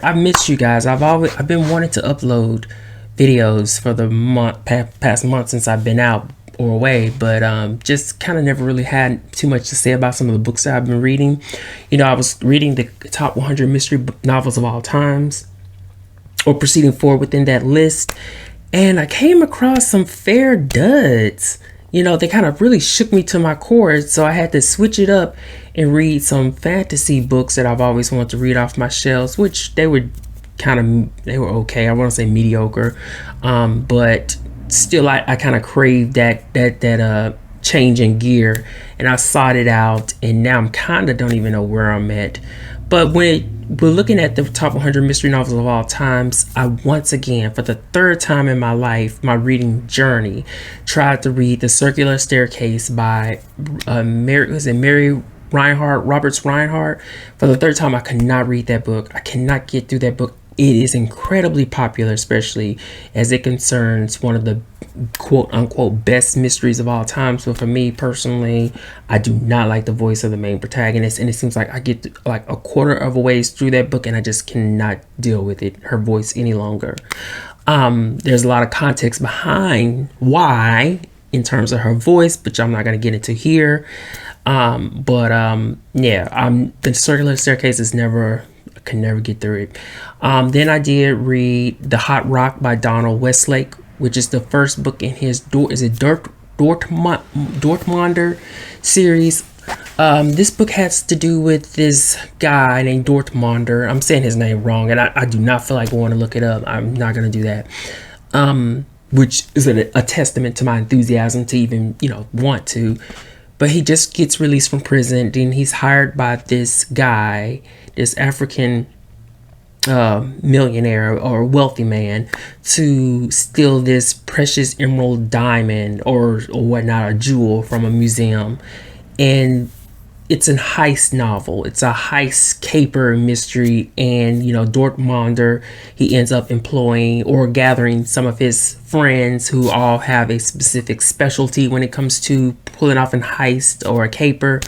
I miss you guys. I've been wanting to upload videos for the past month since I've been out or away, but just kind of never really had too much to say about some of the books that I've been reading. I was reading the top 100 mystery novels of all times, or proceeding forward within that list, and I came across some fair duds. They kind of really shook me to my core, so I had to switch it up and read some fantasy books that I've always wanted to read off my shelves, which they were okay. I want to say mediocre, but still, I kind of craved that change in gear, and I sought it out, and now I'm kind of don't even know where I'm at. But when we're looking at the top 100 mystery novels of all times, I once again, for the third time in my life, my reading journey, tried to read The Circular Staircase by Mary Reinhardt, Roberts Reinhardt. For the third time, I could not read that book. I cannot get through that book. It is incredibly popular, especially as it concerns one of the quote unquote best mysteries of all time. So for me personally, I do not like the voice of the main protagonist, and it seems like I get like a quarter of a ways through that book and I just cannot deal with her voice any longer. There's a lot of context behind why in terms of her voice, which I'm not going to get into here. The Circular Staircase is never, I can never get through it. Then I did read The Hot Rock by Donald Westlake, which is the first book in his Dortmunder series. This book has to do with this guy named Dortmunder. I'm saying his name wrong, and I do not feel like going to look it up. I'm not going to do that. Which is a testament to my enthusiasm to even, want to. But he just gets released from prison. Then he's hired by this guy, this African millionaire or wealthy man, to steal this precious emerald diamond or whatnot, a jewel from a museum. And it's a heist novel. It's a heist caper mystery, and Dortmunder, he ends up employing or gathering some of his friends who all have a specific specialty when it comes to pulling off an heist or a caper,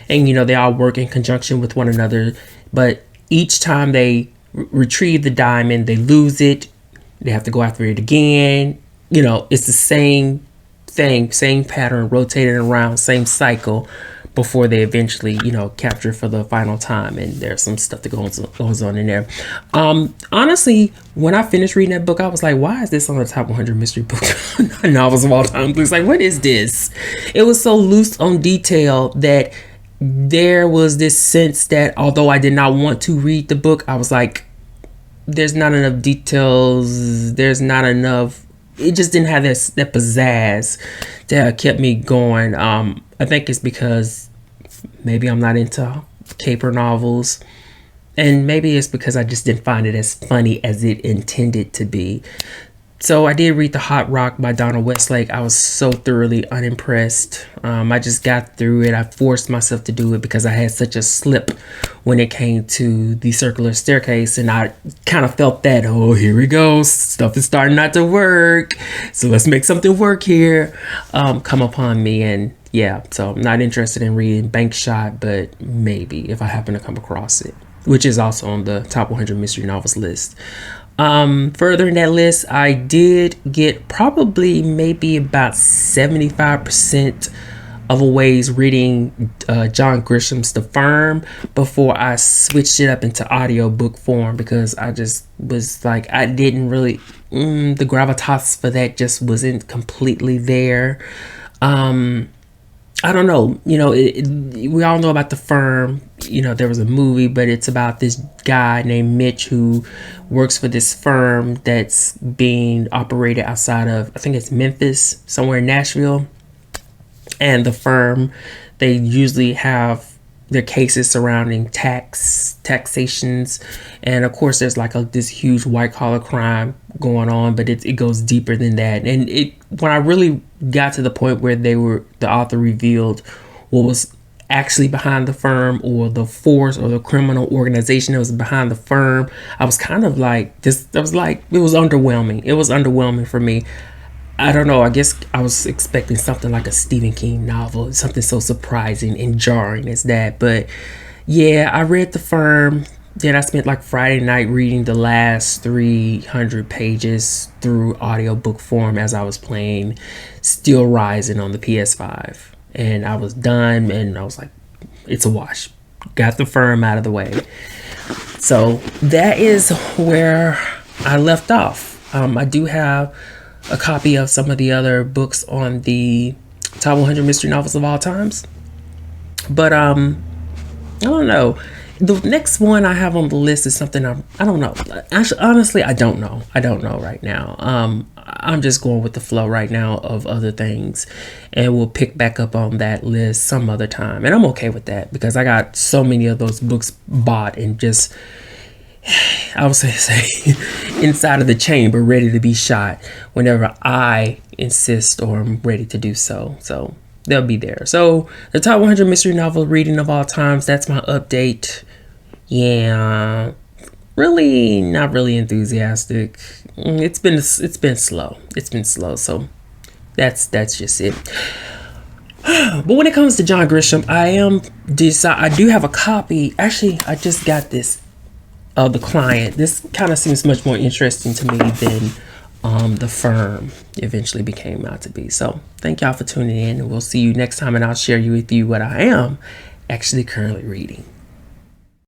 and they all work in conjunction with one another. But each time they retrieve the diamond, they lose it. They have to go after it again. It's the same thing, same pattern, rotating around, same cycle, before they eventually, capture for the final time. And there's some stuff that goes on in there. Honestly, when I finished reading that book, I was like, why is this on the top 100 mystery book novels of all time? It's like, what is this? It was so loose on detail that there was this sense that although I did not want to read the book, I was like, there's not enough details. There's not enough. It just didn't have that pizzazz that kept me going. I think it's because maybe I'm not into caper novels, and maybe it's because I just didn't find it as funny as it intended to be. So I did read The Hot Rock by Donald Westlake. I was so thoroughly unimpressed. I just got through it. I forced myself to do it because I had such a slip when it came to The Circular Staircase, and I kind of felt that, oh, here we go. Stuff is starting not to work. So let's make something work here. Come upon me, and yeah, so I'm not interested in reading Bank Shot, but maybe if I happen to come across it, which is also on the top 100 mystery novels list. Further in that list, I did get probably maybe about 75% of a ways reading John Grisham's The Firm before I switched it up into audiobook form, because I just was like, I didn't really, the gravitas for that just wasn't completely there. I don't know, we all know about The Firm. There was a movie, but it's about this guy named Mitch who works for this firm that's being operated outside of, I think it's Memphis, somewhere in Nashville. And the firm, they usually have their cases surrounding taxations, and of course there's like this huge white collar crime going on, but it goes deeper than that. And when I really got to the point where the author revealed what was actually behind the firm, or the force or the criminal organization that was behind the firm, I was kind of like, it was underwhelming. It was underwhelming for me. I don't know. I guess I was expecting something like a Stephen King novel, something so surprising and jarring as that. But yeah, I read The Firm. Then I spent like Friday night reading the last 300 pages through audiobook form as I was playing Still Rising on the PS5. And I was done, and I was like, it's a wash. Got the firm out of the way. So that is where I left off. I do have a copy of some of the other books on the top 100 mystery novels of all times. But I don't know. The next one I have on the list is something I don't know. Actually, honestly, I don't know. I don't know right now. I'm just going with the flow right now of other things, and we'll pick back up on that list some other time. And I'm okay with that because I got so many of those books bought and just, I would say inside of the chamber, ready to be shot whenever I insist or I'm ready to do so. So they'll be there. So the top 100 mystery novel reading of all times. That's my update. Yeah, really not really enthusiastic. It's been slow. It's been slow. So that's just it. But when it comes to John Grisham, I do have a copy. Actually, I just got this of The Client. This kind of seems much more interesting to me than The Firm eventually became out to be. So thank y'all for tuning in, and we'll see you next time, and I'll share with you what I am actually currently reading.